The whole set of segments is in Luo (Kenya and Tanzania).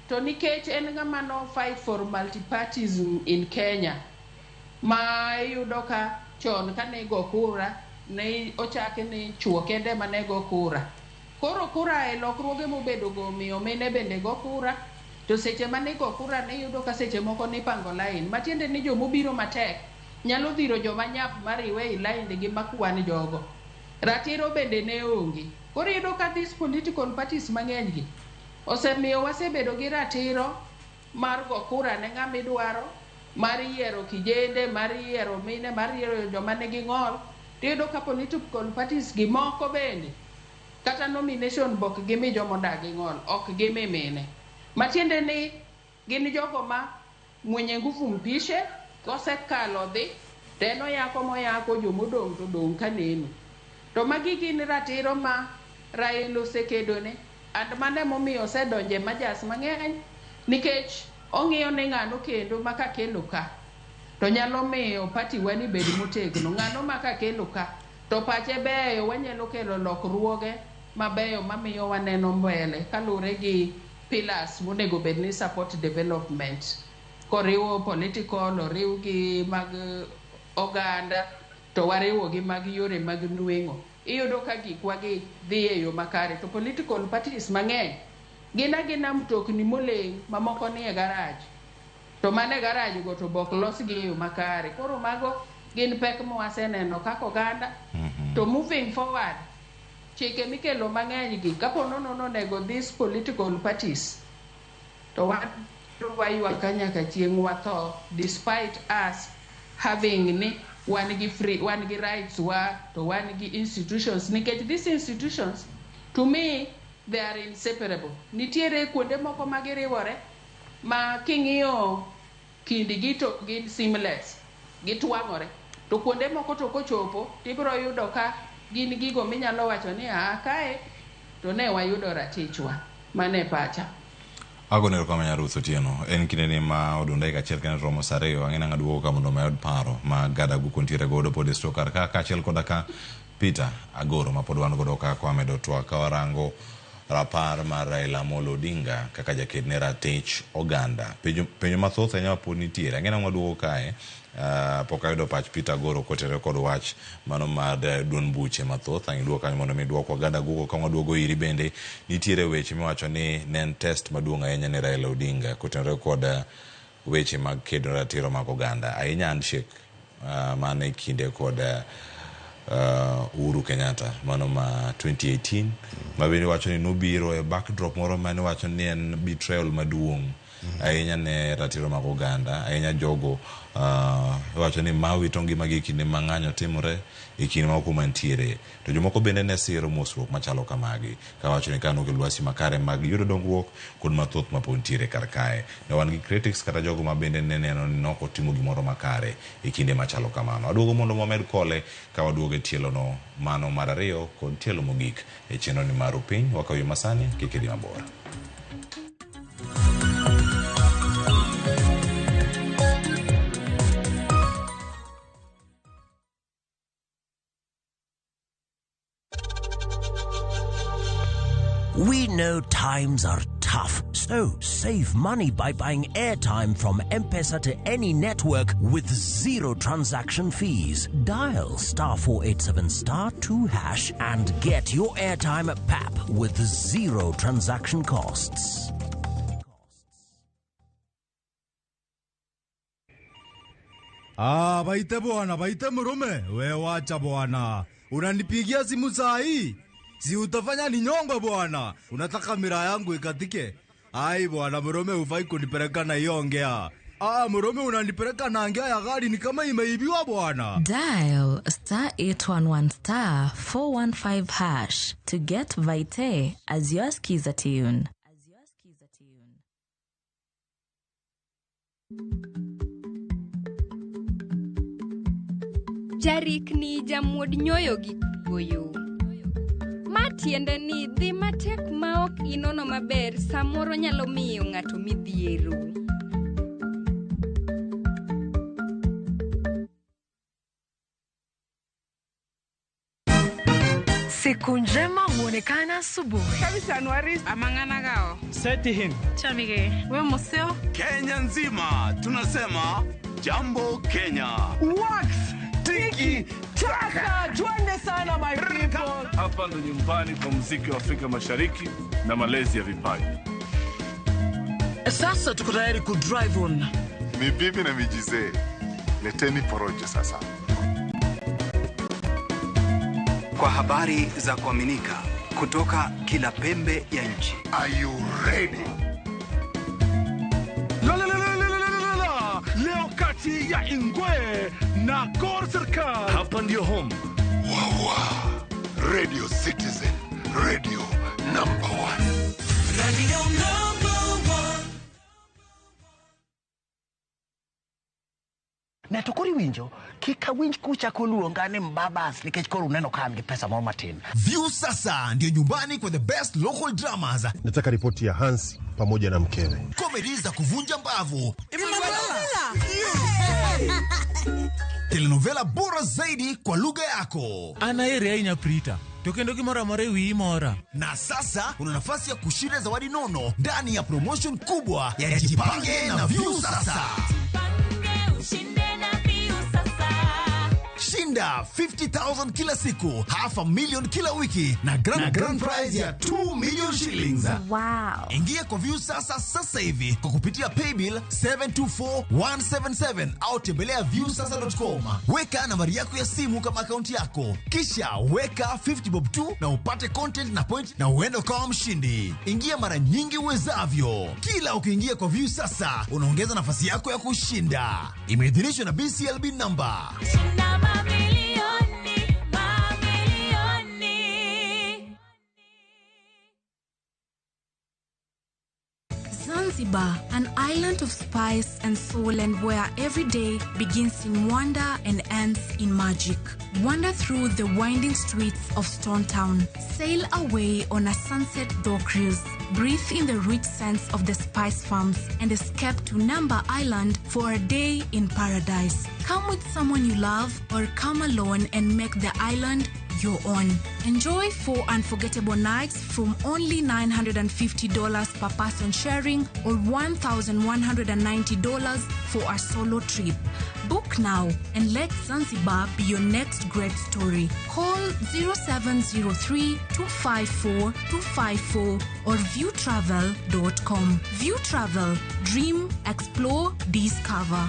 to nikech en ng'ama no fight for multipartyism in Kenya, ma yudo ka chon kane go kura ne ochake ni chuo kende mane go kura. Koro kura e lokruoge mobedo go miyo mine bende go kura, to seche mane go kura ne yudo ka seche moko ni pango line, matiende ni jomobiro matek nyalo dhiro joma nyap mariwe i line gi makwan jogo. Ratiro bende ne onge. Koro yudo ka these political parties mang'eny gi osemiyo wasebedo gi ratiro mar go kura ne ng'ama idwaro, mar yiero kijende, mar yiero mine, mar yiero joma nigi ng'ol. Yudo ka political parties gi moko bende kata nomination bok gimi jomo dagi ng'ol, ok gimi mine. Matiende ni gin jogo ma mwenye nguvu mpishe, kosekalo dhi, teno yako moyako jomodong to dong kaneno. To magi gin ratiro ma Raila osekedone, and mane momiyo osedonje majas mang'eny, nikech ong'iyo ni ng'ano kendo maka kelo ka to nyalo miyo party wani bed motegno. Ng'ano maka kelo ka to pache beyo, wanyalo kelo lokruoge mabeyo mamiyo waneno mbele kalure gi pillars monego bed ni support development, koriwo political, oriw gi mag oganda, to wariwo gi mag yore mag nweng'o. Iyudo ka gikwa gi dhi e yo makare. To political parties mang'eny gina mtokni moleng' mamoko ni e garage, to mane garage go to bok los gi e yo makare. Koro mago gin pek mwaseneno kaka oganda. To moving forward, chike mikelo mang'eny gi kapo nono nego these political parties, to waywa kanyaka chieng' watho, despite us having ni one gi free, one gi rights wa, to one gi institutions. Nikech these institutions, to me, they are inseparable. Nitiere kuonde moko magiriwore ma king'iyo kindgi to gin seamless, gitwang'ore. To kuonde moko to kochopo tibiro yudo ka gin gigo minyalo wacho ni kae to ne wayudo ratichwa. Mane pacha. Agonero kama Ruth Otieno en kinene ma odunda ka chiel kan romo sareo ang'ina ng'aduogo ka mondo mayod paro ma gada gu kontiere godo pod stokar ka chiel koda ka Peter Agoro ma pod wan godo ka kwa medo twa ka warango rapar mar Raila Amolo Odinga kaka jaked ne ratich oganda. Penjo mathoth anya pod nitiere ang'ina ng'aduogo kae pok ayudo pach Peter Agoro kotere kod wach mano mar duon buche mathoth. Ang'idwoko kanyo mondo mi duoko oganda gugo ka waduogo iri bende nitiere weche miwacho ni ne en test maduong' ahinya ne Raila Odinga kotenore kod weche mag kedo ratiro mag oganda ahinya handshake mane kinde kod Uhuru Kenyatta mano ma 2018 ma bende wacho ni nobiro e backdrop moro mane wacho ni en betrayal maduong' ahinya ne ratiro mag oganda, ahinya jogo wacho ni mawito ngimagi kinde mang'anyo timore e kinde ma ok mantiere. To jomoko bende ne siro mosruok machalo kamagi ka wacho ni kano ke lwasi makare mag yudo dongruok kod mathoth ma pontiere kar kae. Ne wan gi critics kata jogo ma bende ne neno ni ok otimo gimoro makare e kinde machalo kamano. Aduogo mondo Mohamed Kole ka waduogo e tielo no mano mar ariyo kod tielo mogik e chenro ni mar piny wakawi masani kikedi mabor. We know times are tough, so save money by buying airtime from M-Pesa to any network with zero transaction fees. Dial *487*2# and get your airtime PAP with zero transaction costs. Baite bwana, baite murume. We wacha bwana. Unanipigia simu saa hii? Si utafanya ni nyongo bwana. Unataka miraa yangu ikatike? Ai bwana murume hufai kunipeleka na hiyo ongea. Murume unanipeleka na ongea ya gari ni kama imeibiwa bwana. Dial *811*415# to get Vite as your skiza tune. Jarik ni jamuod nyoyo gi goyo. Matiende ni dhi matek maok inono maber samoro nyalo miyo ng'ato midhiero. Siku njema huonekana asubuhi. Kabisa Nwari amangana gao. Seti hin. Chamige, we museo. Kenya nzima tunasema jambo Kenya. Wax, tiki, taka. Twende sana my people. Hapa ndo nyumbani kwa muziki wa Afrika Mashariki na malezi ya vipaji. Sasa tuko tayari ku drive on. Mibibi na mijize. Leteni porojo sasa. Kwa habari za kuaminika kutoka kila pembe ya nchi. Are you ready? Leo kati ya Ingwe na Gor Serikali. Hapa ndio home. Radio Citizen, radio number 1. Radio number 1. Na tokori winjo kika winj kucha kuluongane mbabas nikech koro uneno kama ngi pesa moro matin. View sasa ndio nyumbani kwa the best local dramas. Nataka ripoti ya Hans pamoja na mkewe. Comedy za kuvunja mbavu. Telenovela bora zaidi kwa lugha yako. Anaere ainya prita. Tokendo kimora mara wi mora. Na sasa una nafasi ya kushinda zawadi nono ndani ya promotion kubwa ya Jipange na View sasa. Shinda 50,000 kila siku, $500,000 kila wiki na grand prize ya 2 million shillings. Wow. Ingia kwa View sasa hivi kwa kupitia paybill 724177 au tembelea viewsasa.com. Weka nambari yako ya simu kama akaunti yako, kisha weka 50 bob tu na upate content na point na uende kama mshindi. Ingia mara nyingi uwezavyo. Kila ukiingia kwa View sasa unaongeza nafasi yako ya kushinda. Imeidhinishwa na BCLB number. Zanzibar, an island of spice and soul, and where every day begins in wonder and ends in magic. Wander through the winding streets of Stone Town. Sail away on a sunset door cruise. Breathe in the rich scents of the spice farms and escape to Namba Island for a day in paradise. Come with someone you love or come alone and make the island your own. Enjoy 4 unforgettable nights from only $950 per person sharing or $1,190 for a solo trip. Book now and let Zanzibar be your next great story. Call 0703-254-254 or viewtravel.com. View Travel. Dream, explore, discover.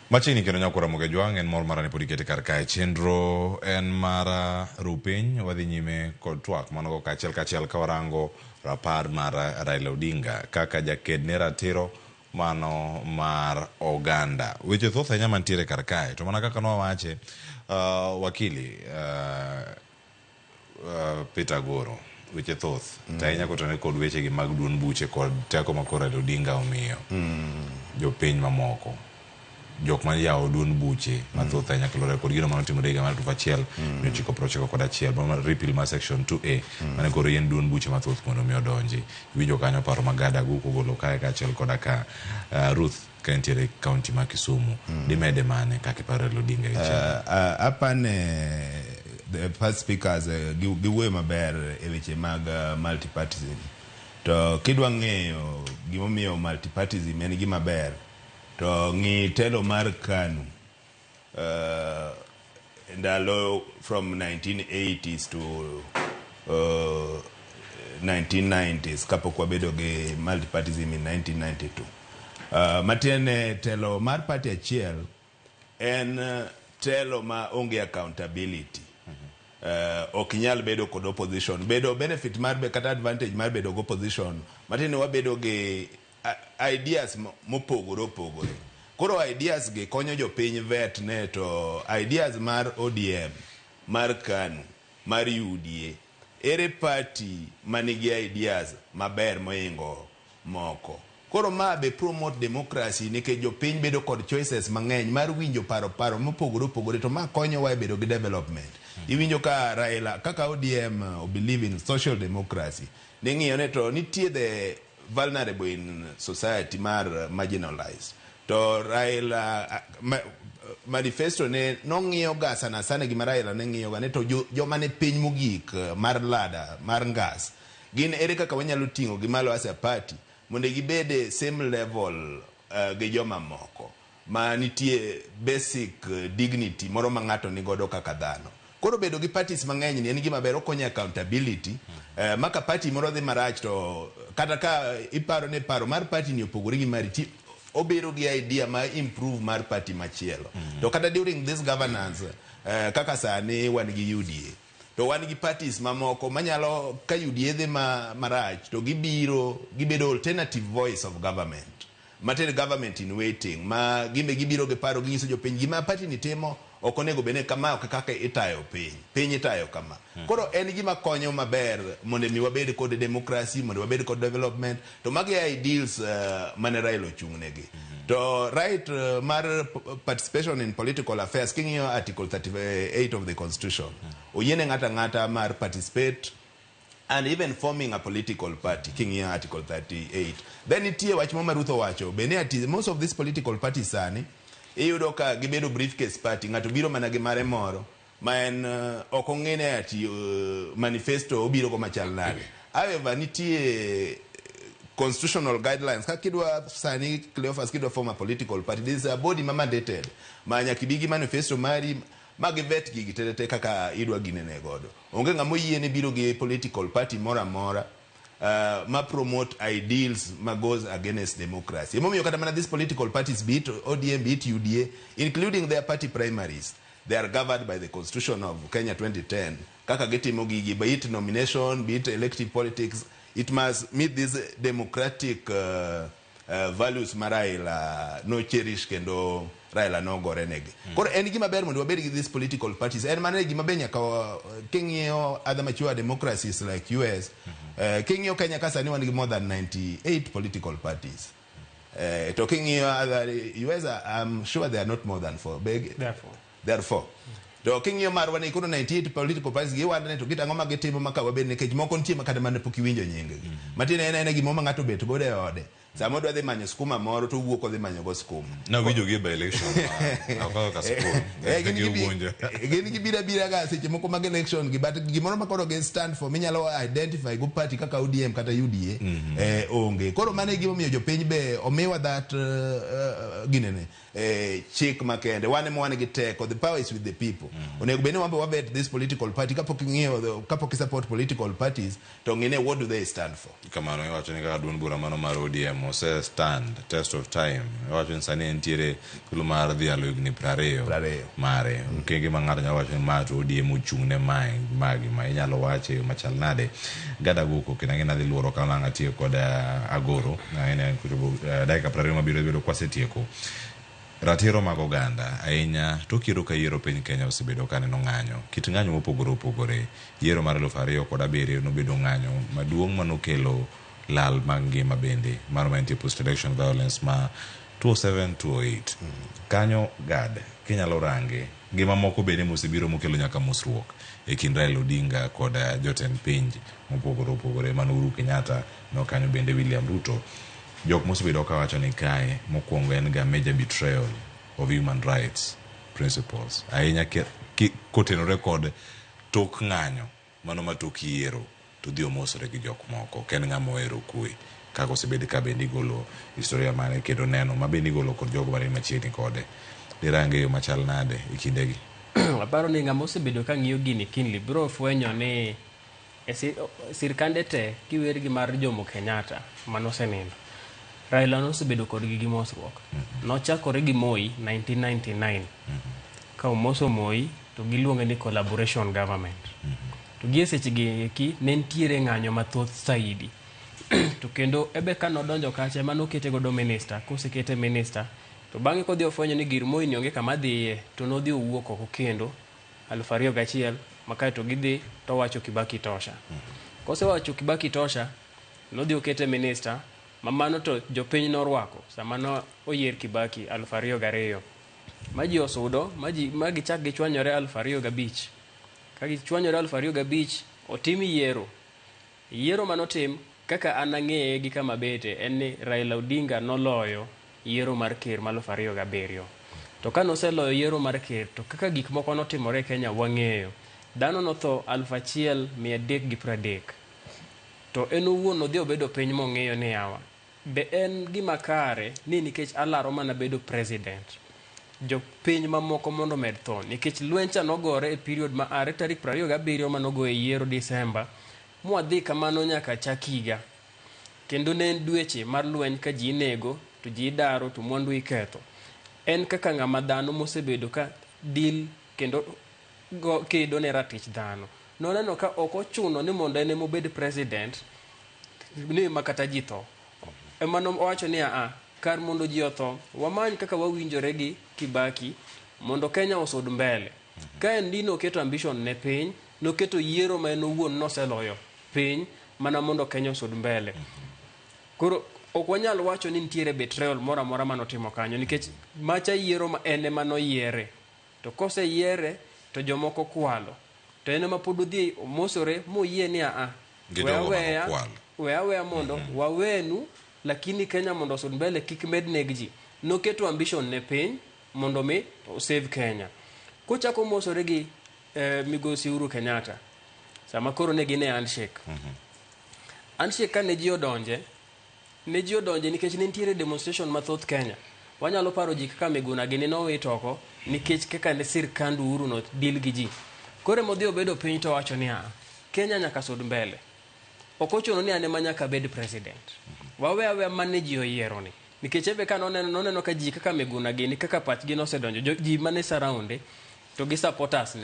Machini kendo nyakura muge juang en mor mara ni podikete karkae chendro en mara rupiny wadhi nyime kod twak manogo kachiel kawarango rapar mara Raila Odinga kaka jaked ne ratiro mano mar oganda. Weche thoth ahinya mantiere karkae to mana kaka nowache wakili Peter Goro weche thoth tahinya kotone kod weche gi mag duon buche kod teko ma koro Raila Odinga omiyo jopiny mamoko jok man yawo duon buche mathoth ahinya kilore kod gino manotimore higa mar 1991 bang' repeal mar section 2A mane koro yien duon buche mathoth mondo mi odonji. Winjo kanyo paro magada guko golo kae kachiel koda ka Ruth ka entiere kaunti ma Kisumu dimede mane kaka paro Raila Odinga apane the first speakers giwuoyo maber e weche mag multipartyism to kidwa ng'eyo gimomiyo multipartyism en gima ber to ng'i telo mar KANU ndalo from 1980s to 1990s kapok wabedo gi multipartyism in 1992. Matiene telo mar party achiel en telo ma onge accountability. Okinyal bedo kod opposition. Bedo benefit mar kata advantage mar bedo go opposition. Matiene wabedo gi ideas mopogore. Koro ideas ge konyo jopiny vet ne to ideas mar ODM, mar KANU, mar UDA. Ere party manigi ideas maber moingo moko. Koro ma be promote democracy nikech jopiny bedo kod choices mang'eny mar winjo paro mopogore to ma konyo wa bedo gi development. iwinjo ka Raila kaka ODM believe in social democracy ning'iyo ne to nitie the vulnerable in society mar marginalized to Raila manifesto ne nong'iyo ga sana gima Raila ne ng'iyo ga ne to joma ne piny mogik mar lada mar ngas gin ere kaka wanyalo ting'o gimalo as a party mondo gibede same level gi joma moko ma nitie basic dignity moro ma ng'ato nigodo kaka dhano. Koro bedo gi parties mang'eny ni en gima ber, okonyo accountability. Maka party moro dhi marach to kata ka iparo ne paro mar party ni opogore gi mari obiro gi idea ma improve mar party machielo. To kata during this governance kaka sani wan gi UDA to wan gi parties mamoko manyalo ka UDA dhi marach to gibedo alternative voice of government. Matere government in waiting ma gibiro gi paro ginyiso jopiny gima party ni timo ok onego bene kama ok kaka itayo piny itayo kama. Koro en gima konyo maber mondo mi wabed kod democracy, mondo wabed kod development, to magi ideals mane Raila ochung'negi. To right mar participation in political affairs king'iyo article 38 of the constitution oyiene ng'ata mar participate and even forming a political party king'iyo article 38. Then itie wach mo Marutho wacho bene ati most of these political parties sani iyudo ka gibedo briefcase party, ng'ato biro mana gi mare moro ma en ok ong'ene ati manifesto obiro go machal nade. However nitie constitutional guidelines ka kidwa sani Cleophas kidwa form a political party, this is a body mandated ma nyaka ibigi manifesto mari magivet gigi tete kaka idwa ginene godo. Onge ng'amo yiene biro gi political party mora mora ma promote ideals ma goes against democracy. Emomiyo kata mana these political parties, be it ODM, be it UDA, including their party primaries, they are governed by the Constitution of Kenya 2010. Kaka gitimo gigi, be it nomination, be it elective politics, it must meet these democratic values ma Raila no cherish kendo Raila no gore negi. Koro en gima ber mondo wabed gi these political parties. En mane gima be nyaka king'iyo other mature democracies like US, king'iyo Kenya ka sani wan gi more than 98 political parties. To king'iyo other US, I'm sure they are not more than 4. Therefore. To king'iyo mar wan ikono 98 political parties gi wan ne to gitang'o ma gitimo maka wabed nikech moko nitie makata mane pok iwinjo nyingegi. Matine en gima ma ng'ato bet godo e ode. Samo dwa dhi manyo skuma moro to wuok odhi manyo go skuma. Na winjo gi by election. Akawa ka skuma. Gin gi bira ga seche moko mag election gi but gimoro makoro ge stand for minyalo identify go party kaka ODM kata UDA onge. Koro mane gimo miyo jopiny be omiwa that ginene chik makende wan gi teko, the power is with the people. Onego bene wambe wabet this political party kapok ng'iyo kapok support political parties to ngine what do they stand for. Kamano iwacho ni ka duon bura mano mar ODM ose stand test of time. Wacho ni sani entiere kulu mar dhialo igni 20 mare kenge ma ng'ato nyalo wacho ni ma to ODM ochung'ne magi ma inyalo wache machal nade. Gada guko kinang'ina dhi luoro ka nang'a tiyo kod Agoro ene dakika 20 mabiro bedo kwasetieko. Ratiro mag oganda ahinya to kiro ka yiero piny Kenya osebedo kaneno ng'anyo, kit ng'anyo mopogore yiero mar 2007 nobedo ng'anyo maduong' manokelo lal mag ngima bende mar post election violence ma 2007-2008 kanyo gad kinyalo range ngima moko bende mosebiro mokelo nyaka mosruok e kind Raila Odinga kod jotend pinje mopogore mano Uhuru Kenyatta no kanyo bende William Ruto. Jok mosebedo ka wacho ni kae mokwongo en ga major betrayal of human rights principles ahinya kotenore kod tok ng'anyo mano matok yiero to dhi omosore gi jok moko ken ng'ama ohero kwe kaka osebed ka bende igolo historia mane kendo neno ma bende igolo kod jogo mane machiegni kode dirange yo machal nade e kindegi. Aparo ni ng'ama osebedo ka ng'iyo gini kinli bro fwenyo ni sirkande te kiwer gi mar Jomo Kenyatta manosenindo Raila nosebedo kod gi mosruok. Nochakore gi Moi 1999 ka omoso Moi to giluonge ni collaboration government. To gie seche gi ne ntiere ng'anyo mathoth saidi. To kendo ebe ka nodonjo kacha manokete godo minister, kosekete minister to bang'e kodhi ofwenyo ni gir Moi ni onge kama dhiye to nodhi owuok oko kendo 2001 makae to gidhi to wacho Kibaki tosha. Kosewacho Kibaki tosha nodhi okete minister mamano to jopiny norwako samano oyier Kibaki 2002 maji osudo magi chak gichwanyore 2005 ka gichwanyore 2005 otim yiero manotim kaka an ang'eye gi kama bete en ni Raila Odinga noloyo yiero mar ker ma 2007 to ka noseloyo yiero mar ker to kaka gik moko notimore Kenya wang'eyo dhano notho 1330 to en owuon odhi obedo piny mong'eyo ni yawa be en gima kare ni nikech alaro mana bedo president jo piny mamoko mondo med tho nikech lwencha nogore e period ma are tarik 27 manogo e yiero Disemba mwadhi kamano nyaka chakiga kendo ne en dweche mar lweny ka ji nego to ji daro to mwandu iketho en kaka ng'ama dhano mosebedo ka deal kendo kedo ne ratich dhano noneno ka ok ochuno ni mondo ene mobed president ni makata ji tho emano owacho ni kar mondo ji otho wamany kaka wawinjore gi Kibaki mondo Kenya osud mbele ka en dino oketo ambition ne piny noketo yiero ma en owuon noseloyo piny mana mondo Kenya osud mbele koro ok wanyal wacho ni nitiere betrayal moro amora manotimo kanyo nikech macha yiero ma ene manoyiere to koseyiere to jomoko kwalo to ene ma pod odhi omosore moyie ni weya mondo wawenu lakini Kenya mondo osud mbele kik med neg ji noketo ambition ne piny mondo mi save Kenya kochako mosore gi migosi Uhuru Kenyatta sama koro ne gine handshake handshake ka ne ji odonje nikech ne nitiere demonstration mathoth Kenya wanyalo paro ji kaka Miguna gini nowito oko nikech kaka ne sirkand Uhuru no deal gi ji kore modhi obedo piny to wacho ni Kenya nyaka sud mbele okochuno ni ane manyaka bed president wawe mane ji oyiero ni nikech ebe ka noneno ka ji kaka Miguna gini kaka pachgi nosedonjo ji mane surround to gi supporters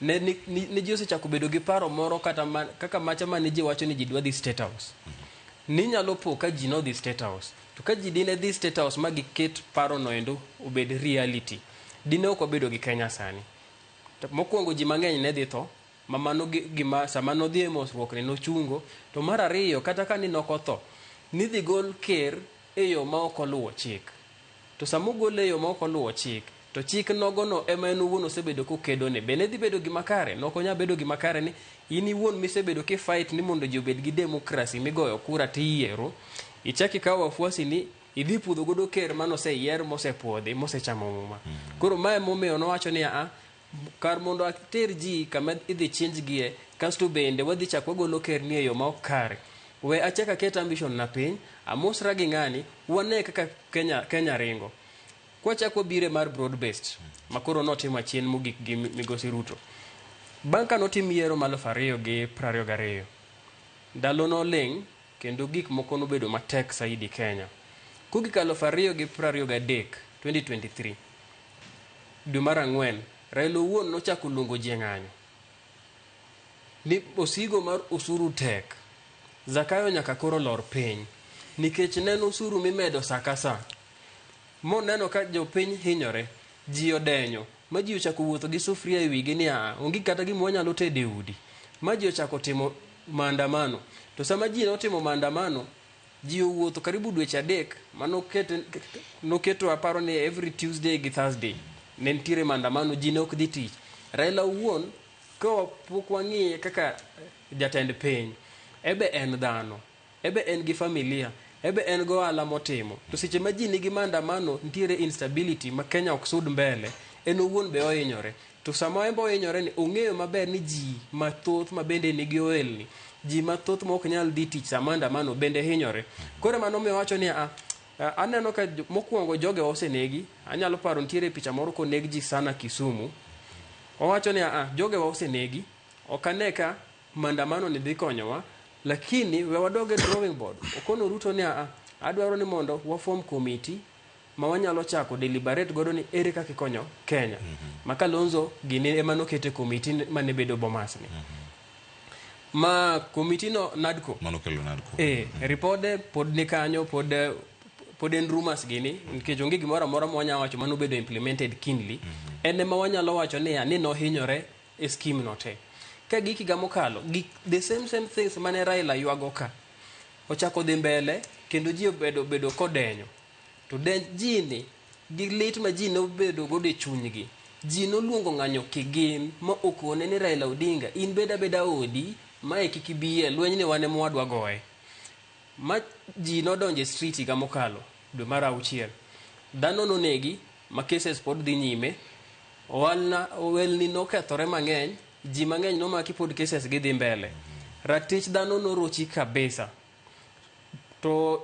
ne ji osechako bedo gi paro moro kata kaka macha mane ji wacho ni ji dwa dhi State House ni nyalo po ka ji no dhi State House to ka ji dine dhi State House ma giket paro no endo obed reality dine ok obedo gi Kenya sani mokwongo ji mang'eny ne dhi tho mamano gima sama nodhi e mosruok ne nochungo to mar ariyo kata ka ni nokotho ni dhi gol ker e yo ma ok oluwo chik to sama ogol e yo ma ok oluwo chik to chik nogono ema en owuon osebedo kokedo ne bende dhi bedo gima kare nokonya bedo gima kare ni in iwuon misebedo ki fight ni mondo ji obed gi demokrasi migoyo kura tiyiero ichaki kawo wafuasi ni idhi pudho godo ker manoseyier mosepuodhi mosechamo muma koro mae momiyo nowacho ni kar mondo ater ji kama idhi chinj gie kasto bende wadhi chak wagolo ker ni e yo ma ok kare we achaka ket ambition na piny amosra gi ng'ani wane kaka Kenya ringo kwa chako bire mar broad based makoro notimo achien mogik gi migosi Ruto banka notim yiero malo 2022 ndalo no leng kendo gik moko nobedo matek saidi Kenya kugik 2023 2023 dwe mar 4 Raila owuon nochako luongo ji ng'anyo ni osigo mar usuru tek Zakayo nyaka koro lor piny nikech neno usuru mimedo sakasa moneno ka jopiny hinyore ji odenyo ma ji ochako wuotho gi sufria e wigi ni onge kata gima wanyalo tede udi ma ji ochako timo maandamano to sama ji notimo maandamano ji owuotho karibu dweche 3 noketo aparo ni every Tuesday gi Thursday ne nitiere maandamano ji ne ok dhi tich Raila owuon ko pok wang'iye kaka jatend piny ebe en dhano ebe en gi familia ebe en go ala motimo to seche ma ji nigi maandamano nitiere instability ma Kenya ok sud mbele en owuon be ohinyore to sama embo ohinyore ni ong'eyo maber ni ji mathoth ma bende nigi ohelni ji mathoth ma ok nyal dhi tich sama maandamano bende hinyore koro mano me wacho ni aneno ka mokwongo joge osenegi anyalo paro nitiere picha moro koneg ji sana Kisumu owacho ni joge osenegi okaneka maandamano ni dhi konyowa lakini we wadoge drawing board okono Ruto ni adwaro ni mondo wa form committee ma wanyalo chako deliberate godo ni ere kaka konyo Kenya Makalonzo gini ema nokete committee mane bedo Bomas ni ma committee no NADCO manokelo NADCO report pod ni kanyo pod en rumors gini nikech onge gimoro amora ma wanyalo wacho mano bedo implemented keenly ene ma wanyalo wacho ni no hinyore e scheme no te ka giki ga mokalo the same things mane Raila yuago ka ochako dhi mbele kendo ji bedo kodenyo to jini gi lit ma ji no bedo godo e chunygi ji noluongo ng'anyo kigin ma okone ni Raila Odinga in beda odi mae kik ibiye lweny ni wane mwadwa goye ma ji nodonje street higa mokalo dwe mar 6 dhano nonegi ma cases pod dhi nyime owelni nokethore mang'eny ji mang'eny nomaki pod cases gi dhi mbele ratich dhano norochi kabisa to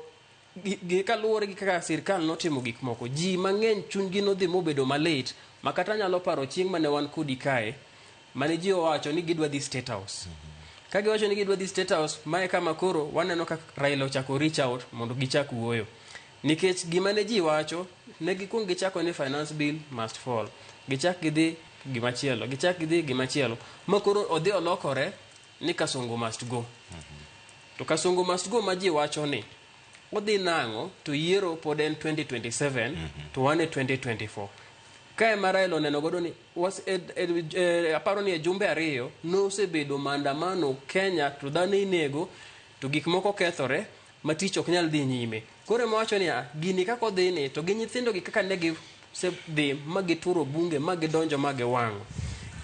kaluwore gi kaka sirkal notimo gik moko ji mang'eny chunygi nodhi mobedo malit makata nyalo paro chieng' mane wan kodi kae mane ji owacho ni gidwa dhi State House ka giwacho ni gidwa dhi State House mae kama koro waneno ka Raila ochako reach out mondo gichak wuoyo nikech gima ne ji wacho ne gikuong gichako ni finance bill must fall gichak gidhi gimachielo ma koro odhi olokore ni Kasongo must go to Kasongo must go ma ji wacho ni odhi nang'o to yiero pod en 2027 to wane 2024 kae ma Raila oneno godo ni aparo ni e jumbe ariyo nosebedo maandamano Kenya to dhano inego to gik moko kethore ma tich ok nyal dhi nyime koro mawacho ni gini kako odhi ni to gi nyithindo gi kaka negi se dhi magituro bunge magidonjo magiwang'o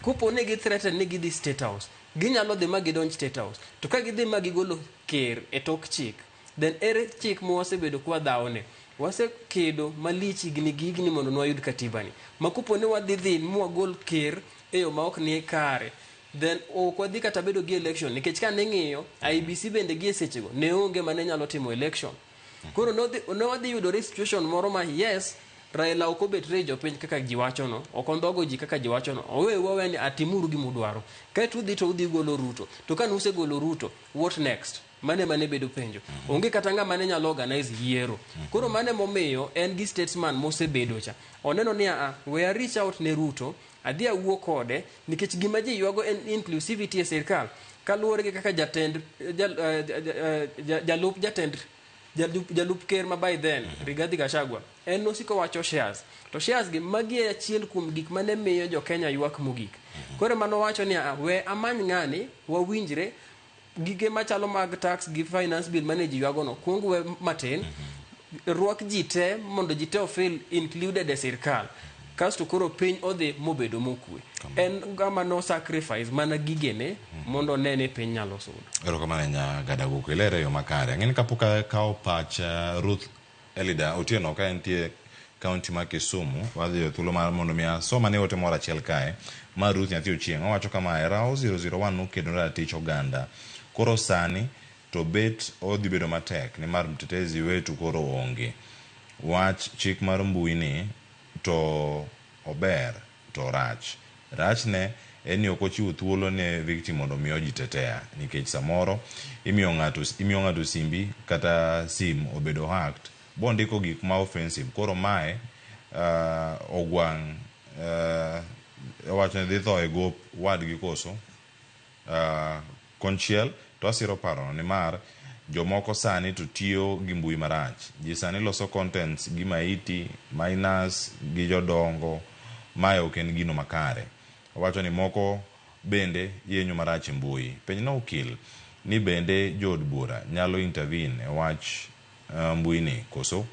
kupo ne gi threaten ni gidhi State House ginyalo dhi magidonj State House to ka gidhi magigolo ker e tok chik then ere chik mo wasebedo kwa dhawne wasekedo malich higni mondo nwayud katibani makupo ne wadhi mwagol ker e yo ma ok ni kare then ok wadhi kata bedo gi election nikech ka ne ng'iyo IBC bende gi sechego ne onge mane nyalo timo election koro no wadhi yudo situation moro ma yes Raila ok obet rejo piny kaka ji wacho no ok ondhogo ji kaka ji wacho no owe ni atimuru gi mudwaro ka tudhi to udhi golo Ruto to ka nuse golo Ruto what next mane bedo penjo onge kata ng'a mane nyalo organize yiero koro mane momiyo en gi statesman mosebedo cha oneno ni we reach out ne Ruto adhi awuo kode nikech gima ji ywago en inclusivity e sirkal kaluwore gi kaka jalup ker ma by then Rigathi Gachagua en nosiko wacho shares to shares gi magi achiel kuom gik mane miyo jo Kenya ywak mogik koro mano wacho ni we amany ng'ani wawinjre gige machalo mag tax gi finance bill mane ji ywago no kuong we matin rwak ji te mondo ji te ofil included e sirkal kasto koro piny odhi mobedo mokwe en gama no sacrifice mana gigene mondo nene piny nyalo sudo erokamano nya Gadagu kelere yo makare ng'eni kapok kawo pach Ruth Elida Otieno ka entie kaunti ma Kisumu wadhi thuolo mar mondo mi asoma ne ote moro achiel kae ma Ruth nyathi Ochieng' owacho kama Rao 001 nokedo ratich oganda koro sani to bet odhi bedo matek ni mar mtetezi wetu koro onge wach chik mar mbui ni to ober to rach ne en ni ok ochiwo thuolo ne victim mondo miyo ji tetea nikech samoro imiyo ng'ato simbi kata sim obedo hacked bondiko gik ma offensive koro mae ogwang' wacho ni dhi tho e gop wadgi koso konchiel to asiro paro ni mar jomoko sani to tiyo gi mbui marach ji sani loso contents gi maiti minus gi jodongo mae ok en gino makare wacho ni moko bende yenyo marach mbui penj no okil ni bende jod bura nyalo intervene e wach mbui ni koso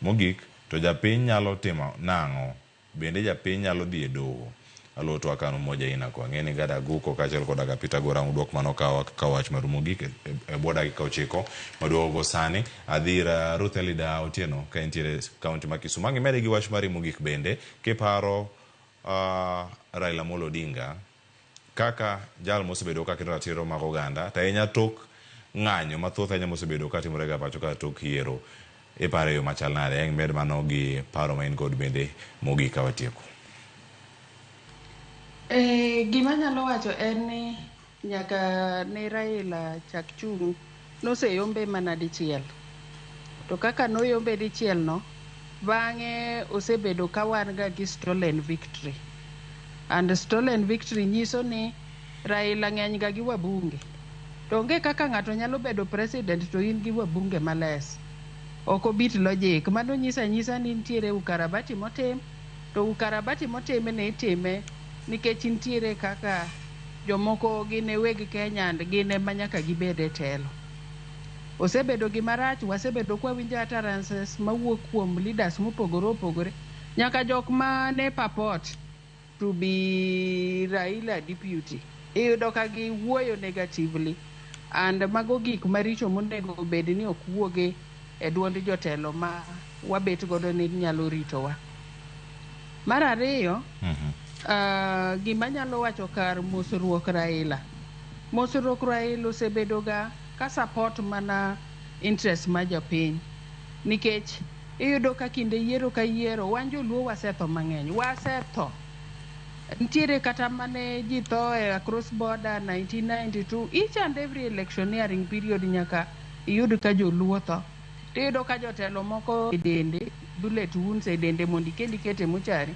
mogik to japiny nyalo timo nang'o bende japiny nyalo dhi e doho aloto akano moja ina kwa ngeni Gadagu ko kachel koda kapita gora udok mano ka wach marumo gik e boda ka ochiko maduogo sani adhira Ruth Elida Otieno ka entiere kaunti ma Kisumu ngi mede gi wach marimo gik bende ke paro Raila Amolo Odinga kaka jal mosebedo ka kendo ratiro mag oganda ta enya tok ng'anyo mathoth enya mosebedo ka timore ga pacho ka tok yiero e pare yo machal nade en med mano gi paro ma in god bende mogi ka watieko gima nyalo wacho en ni nyaka ne Raila chak chung noseyombe mana dichiel to kaka noyombe dichiel no bang'e osebedo ka wan ga gi stolen victory and stolen victory nyiso ni Raila ng'eny ga gi wabunge to onge kaka ng'ato nyalo bedo president to in gi wabunge males ok obit logic mano nyisa ni nitiere ukarabati motim to ukarabati motim ne itime nikech nitiere kaka jomoko gine weg Kenya and gine manyaka gibede telo osebedo gi marach wasebedo kwa winjo utterances mawuok kuom leaders mopogore opogore nyaka jok ma ne papot to be Raila deputy. Iyudo ka giwuoyo negatively, and mago gik maricho monego bed ni ok wuoge e duond jotelo ma wabet godo ni nyalo ritowa. Mar ariyo, gima nyalo wacho kar mosruok Raila. Mosruok Raila osebedo ga ka support mana interest ma jopiny. Nikech iyudo ka kinde yiero ka yiero wan joluo wasetho mang'eny, wasetho. Ntiere kata mane ji tho across border 1992, each and every electioneering period nyaka iyud ka joluo tho. Tiyudo ka jotelo moko e dende, bullet wounds e dende mondi kendi kete mochari,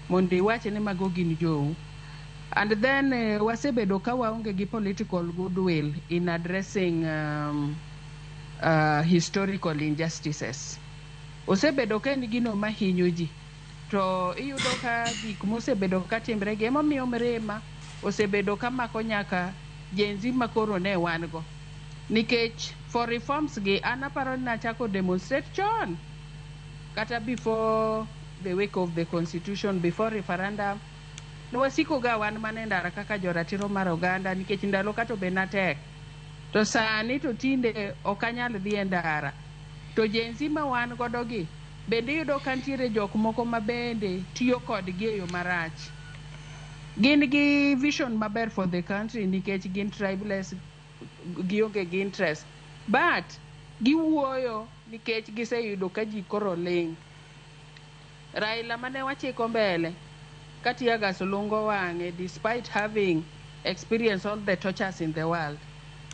mondi wache ni mago gin jou. And then wasebedo ka waonge gi political goodwill in addressing historical injustices. Osebedo ka en gino mahinyo ji. To iyudo ka gik mosebedo ka timre gi emomiyo mirima osebedo ka mako nyaka jenzi makoro ne wan go. Nikech for reforms gi anaparo na chako demonstrate chon. Kata before the wake of the constitution, before referendum, nwasiko ga wan manendara kaka joratiro mar oganda nikech ndalo kato be natek. To sani to tinde okanyal dhi endara. To jenzi ma wan godo gi bende yudo ka ntiere jok moko ma bende tiyo kodgi e yo marach. Gin gi vision maber for the country nikech gin tribeless, gionge gi interest. But giwuoyo nikech giseyudo ka ji koro ling'. Raila mane wachiko mbele katiaga solongo wang'e despite having experienced all the tortures in the world.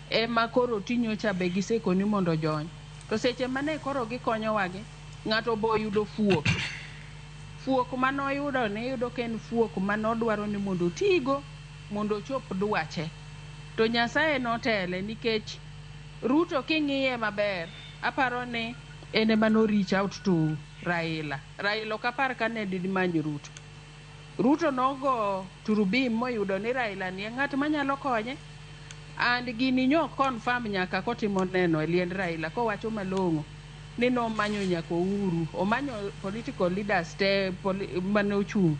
Ema koro tinyocha be gisekoni mondo jony. To seche mane koro gikonyo wagi, ng'ato bo yudo fuok. Fuok manoyudo ne yudo ken fuok manodwaro ni mondo tigo, mondo chop dwache. To Nyasaye notele nikech Ruto king'iye maber, aparo ni ene mano reach out to Raila. Raila okapar kane dimanyo Ruto. Ruto nogo turubim moyudo ni Raila ni ng'at manyalo konye. And gini nyo confirm nyaka kotimo neno e liend Raila kowacho malong'o ni nomanyo nyaka Uhuru, omanyo political leaders te mane ochung'.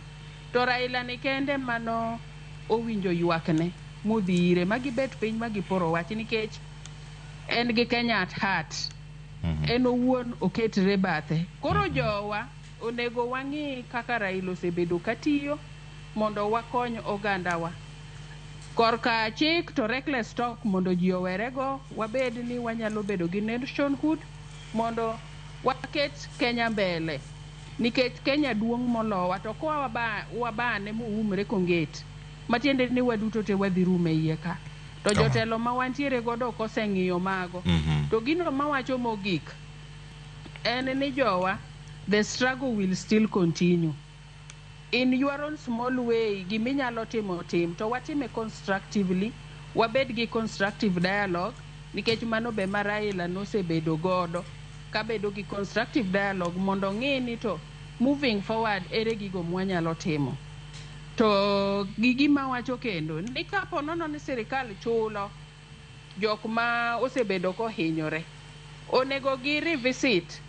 To Raila ni kende mano owinjo ywakne modhire magibet piny magiporo wach nikech en gi Kenya at heart. En owuon oketre bathe. Koro jowa onego wang'i kaka Raila osebedo katiyo mondo wakony ogandawa. Korka chik to reckless talk mondo ji owerego, wabed ni wanyalo bedo gi nationhood mondo waket Kenya mbele. Nikech Kenya duong' molowa to kwa wabane muumre konget. Matiende ni waduto te wadhi rume iye ka. To jotelo ma wantiere godo koseng'iyo mago. To gino mawacho mogik en ni jowa, the struggle will still continue. In your own small way, giminyalo timo tim, to watime constructively, wabed gi constructive dialogue, nikech mano be ma Raila nosebedo godo, kabedo gi constructive dialogue mondo ng'e ni to moving forward ere gigo mwanyalo timo. To gima wacho kendo, ni kapo nono ni sirikal chulo jok ma osebedo kohinyore, onego gi revisit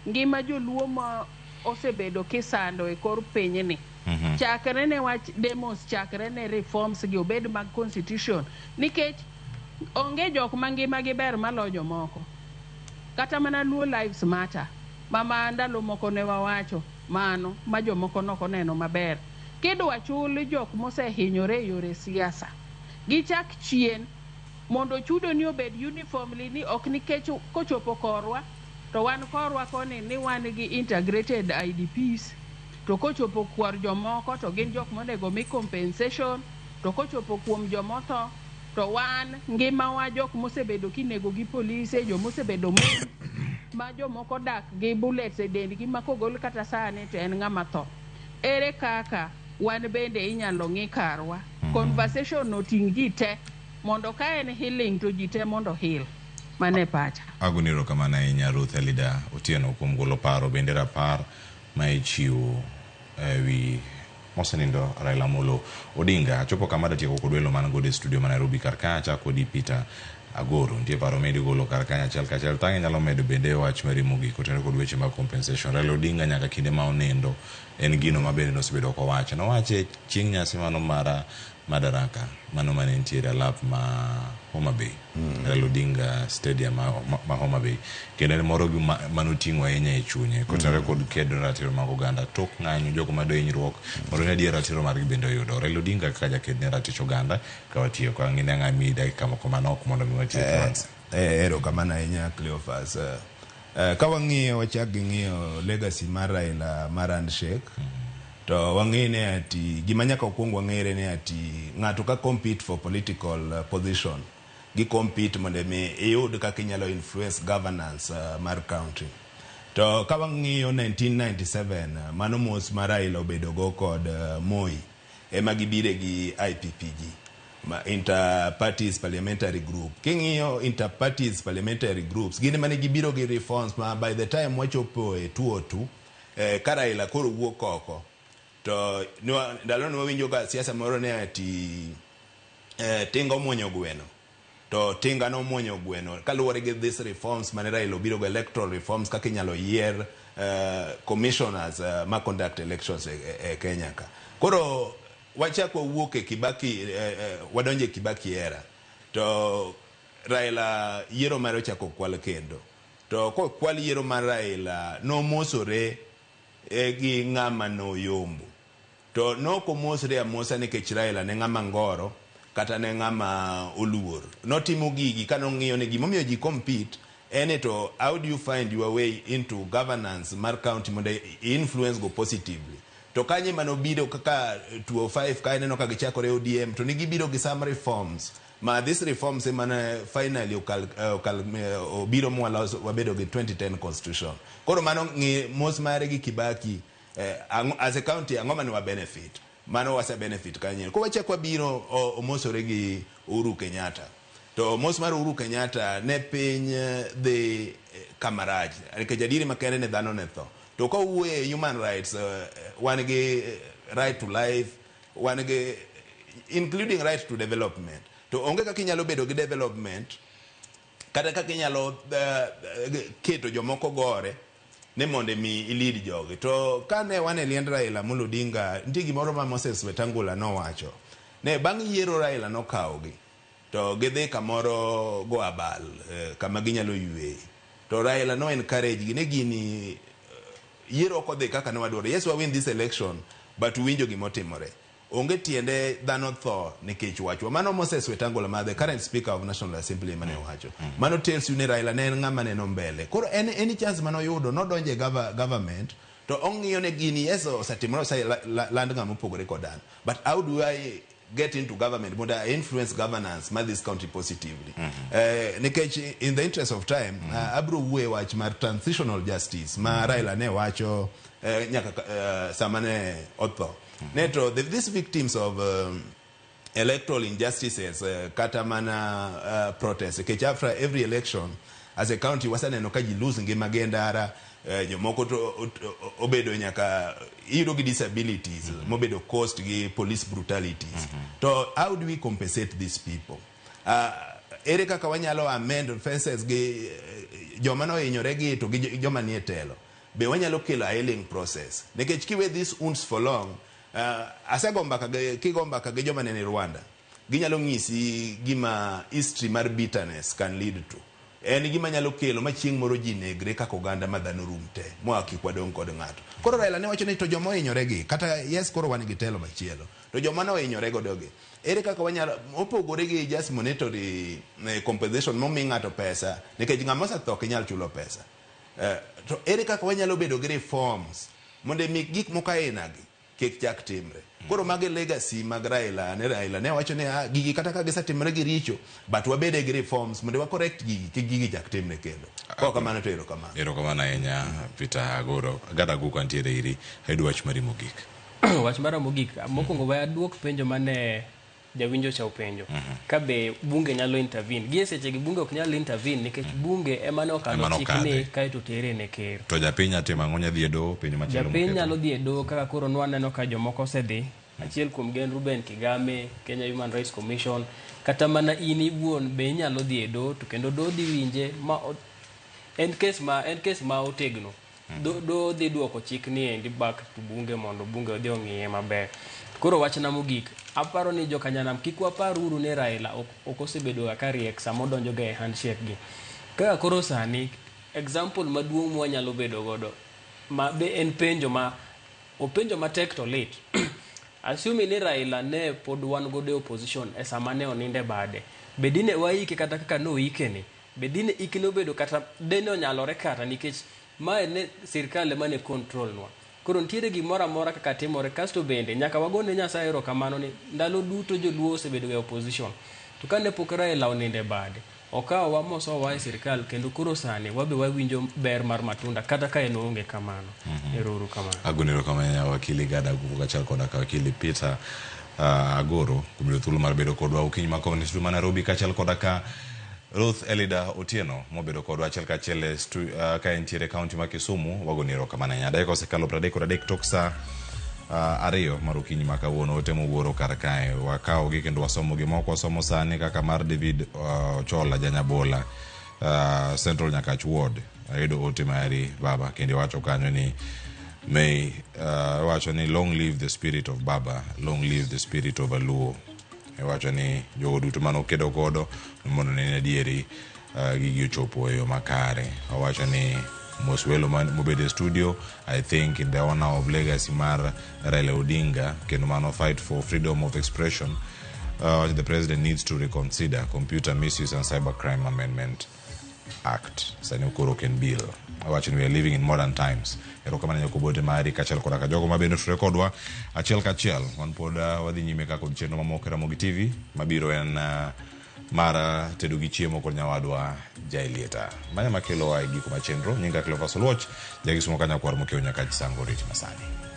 ngima joluo ma osebedo kisando e kor pinyni. Chakre ne wach demos, chakre ne reforms gi obed mag constitution, nikech onge jok mangima gi ber maloyo moko. Kata mana Luo Lives Matter, mama ndalo moko ne wawacho mano ma jomoko noko neno maber. Kidwa chuli jok mosehinyore yore siasa, gichak chien mondo chudo ni obed uniformly, ni ok nikech kochopo korwa to wan korwa koni ni wan gi integrated IDPs, to kochopo kwar jomoko to gin jok monego mi compensation, to kochopo kuom jomotho to wan ngima wa jok mosebedo kinego gi polise, jomosebedo ma jomoko dak gi bullets e dendgi ma kogol kata sani to en ng'ama tho. Ere kaka wan bende inyalo ng'i karwa. Conversation oting' ji te mondo ka en healing to ji te mondo heal. Mane pacha. Aguniro kama na inya Ruth Elida Otieno kuom golo paro bende rapar ma ichiwo wi mosenindo Raila Amolo Odinga. Chopo kama datieko kodwelo man gode studio ma Nairobi karkacha kodi Peter Agoro nitie paro medi golo kar kanya achiel tange nyalo medo bende wach mari mogik kotenore kod weche mag compensation. Raila Odinga nyaka kinde ma onendo en gino mabende nosebedo kowacho. Nowache chieng' nyasi mano mara Madaraka mano mane nitiere alap ma Homa Bay, Raila Odinga Stadium ma Homa Bay. Kendo en moro gi manoting'o ahinya e chunye kotenore kod kedo ratiro mag oganda tok ng'anyo jogo ma dohinyruok mondo ne adier ratiro margi bende oyudo. Raila Odinga kaka jaked ne ratich oganda ka watiyo ka ng'ine ng'ami dakika moko manok mondo mi watiyo kwanza. Erokamano ahinya Cleophas. Ka wang'iyo wachak gi ng'iyo legacy mar Raila mar handshake, to wang'ine ati gima nyaka okuong wang'ere ne ati ng'ato ka compete for political position gi compete mondo mi iyud kaka inyalo influence governance mar county. To ka wang'iyo 1997 mano mos mar Raila obedo go kod Moi ema gibire gi IPPG, Inter-Parties Parliamentary Group. King'iyo Inter-Parties Parliamentary Groups gine mane gibiro gi reforms ma by the time wachopo e 202 ka Raila koro wuok oko, to ndalo no winjo ka siasa moro ne ati tinga omuonyo gweno, to tinga no muonyo gweno kaluwore gi these reforms mane Raila obiro go electoral reforms kaka inyalo yier commissioners ma conduct elections e Kenya ka. Koro wachako wuok e Kibaki, wadonje Kibaki era, to Raila yiero mare ochako kwal kendo, to kwal yiero mar Raila no mosore gi ng'ama no yombo, to no komosre amosa nikech Raila ne ng'ama ngoro kata ne ng'ama oluor. Notimo gigi kanong'iyo ne gimomiyo ji compete ene to how do you find your way into governance mar county mondo influence go positively. To kanye manobiro kaka 205 ka ineno ka gichakore ODM, to nigibiro gi some reforms ma this reforms emana finally obiro mwala wabedo gi 2010 constitution. Koro mano mos mare gi Kibaki as a county ang'oma ni wa benefit, mano wasa benefit kanye. Ko wachakwa biro omosore gi Uhuru Kenyatta, to mos mar Uhuru Kenyatta ne piny the kamaraj ke jadiri makende ne dhano ne tho. To ka wuoye human rights, wan gi right to life, wan gi including right to development. To onge kaka inyalo bedo gi development kata kaka inyalo keto jomoko gore ne monde mi ilid jogi. To kane wan e liend Raila Amolo Odinga, nitie gimoro ma Moses Wetangula nowacho. Ne bang' yiero Raila nokawgi to gidhi kamoro go abal kama ginyalo ywe. To Raila no encourage gi ne gini yiero kodhi kaka ne wadwaro. Yes, we win this election, but winjo gimotimore. Onge tiende dhano tho nikech wachwa. Mano Moses Wetangula ma the current speaker of National Assembly mane wacho. Mano tells you ne Raila ne ng'ama neno mbele. Koro any chance mano yudo no donje government to ong'iyo ne gini yes osetimore sai land ng'ama opogore kodan. But how do I get into government mondo I influence governance ma this county positively? Nikech in the interest of time abro wuoye wach mar transitional justice ma Raila ne wacho nyaka samane otho. Neto, these victims of electoral injustices, katamana protests, after every election, as a county, wasaneno ka ji lose ngima gendara, jomoko to obedo nyaka iyudo gi disabilities, mobedo cost gi police brutalities. So how do we compensate these people? Ere kaka wanyalo amend fences gi joma no hinyore gi to gi joma nie telo. Be wanyalo kelo a healing process. Nikech kiwe these wounds for long, kigomba ka joma nene Rwanda ginyalo ng'isi gima history mar bitterness can lead to. En gima nyalo kelo ma chieng' moro ji negre kaka oganda madhano rumte moa kikwadong kod ng'ato. Koro Raila ne wacho ni to joma ohinyore gi kata yes koro wan gi telo machielo, to joma no ohinyore godo gi ere kaka wanyalo opogore gi just monetary compensation momi ng'ato pesa nikech ng'ama osetho ok nyal chulo pesa. To ere kaka wanyalo bedo gi reforms mondo mi gik moko aina gi kik chak timre. Koro mage legacy mag Raila ne wacho ne gigi kata ka gisetimre gi richo, but wabede gi reforms mondo wa correct gigi kik gigi chak timre kendo. Ko kamano to erokamano. Erokamano ahinya Peter Agoro. Gada guko antiere iri hedu wach mari mogik. Wach mara mogik mokwongo wa duok penjo mane jawinjo cha upenjo. Kabe bunge nyalo intervene. Gie seche gi bunge ok nyalo intervene nikech bunge ema ne okalo chikni kae to tere ne ker. To japiny atema ngonya dhi e do piny machielo. Japiny nyalo dhi e do kaka koro nwaneno ka jomoko osedhi. Achiel kuom gen Ruben Kigame, Kenya Human Rights Commission, kata mana in iwuon be inyalo dhi e do to kendo do dhi winje ma en case ma otegno do dhi duoko chik ni endi back to bunge mondo bunge odhi ong'iye maber. Koro wachna mogik, aparo ni jokanyanam kik wapar uru ne Raila ok osebedo ka riek sama odonjo ga e handshake gi. Kaka koro sani example maduong' mwanyalo bedo godo ma be en penjo matek to lit. Assume ni Raila ne pod wan godo opposition e sama ne oninde bade. Bedine waike kata kaka no ikene. Bedine ikino bedo kata dene onyalore kata nikech mae ne sirkal mane control nwa. Koro ntiere gimoro amora kaka timore kasto bende nyaka wagone Nyasaye erokamano ni ndalo duto joluo osebedo e opposition. To kane pok Raila oninde bade, okawa mosowa e sirkal kendo koro sani wabe wawinjo ber mar matunda kata ka en onge kamano. Eruru kamano. Agonero kamanya wakili Gada kuvuka chal koda ka wakili Peter Agoro kubilo thulu mar bedo kodwa ukinyi makovni stuma Nairobi ka chal koda ka Ruth Elida Otieno mobedo kodwa achiel ka achiel ka entiere kaunti ma Kisumu. Wagonero kamanya daiko sekalo 30 tok sa ariyo mar okinyi ma kawuono otemo wuoro kar kae wakawo gi kendo wasomo gi moko wasomo sani kaka mar David Chola Janyabola Central Nyakach Ward ayudo ote mari baba kendo wacho kanyo ni may wacho ni long live the spirit of Baba, long live the spirit of Aluo. Wacho ni jogo duto mano kedo kodo mondo ne dieri gigi ochopo e yo makare. Wacho ni Moswelo mobede studio, I think in the honor of legacy mar Raila Odinga kendo mano fight for freedom of expression, the president needs to reconsider Computer Misuse and Cybercrime Amendment Act sani ukoro ken bill. Wacho ni we are living in modern times. Erokamana nyokobote mari kachel koda ka jogo mabendo rekodwa achiel kachiel wan poda wadhi nyime ka kod chenro mamoko Ramogi TV mabiro en mara tedo gi chiemo kod nyawadwa Jailieta manya makelo wa giko machenro nyinga Cleophas Oluoch jagisumo kanya kwar mokeo nyaka chisango riti masani.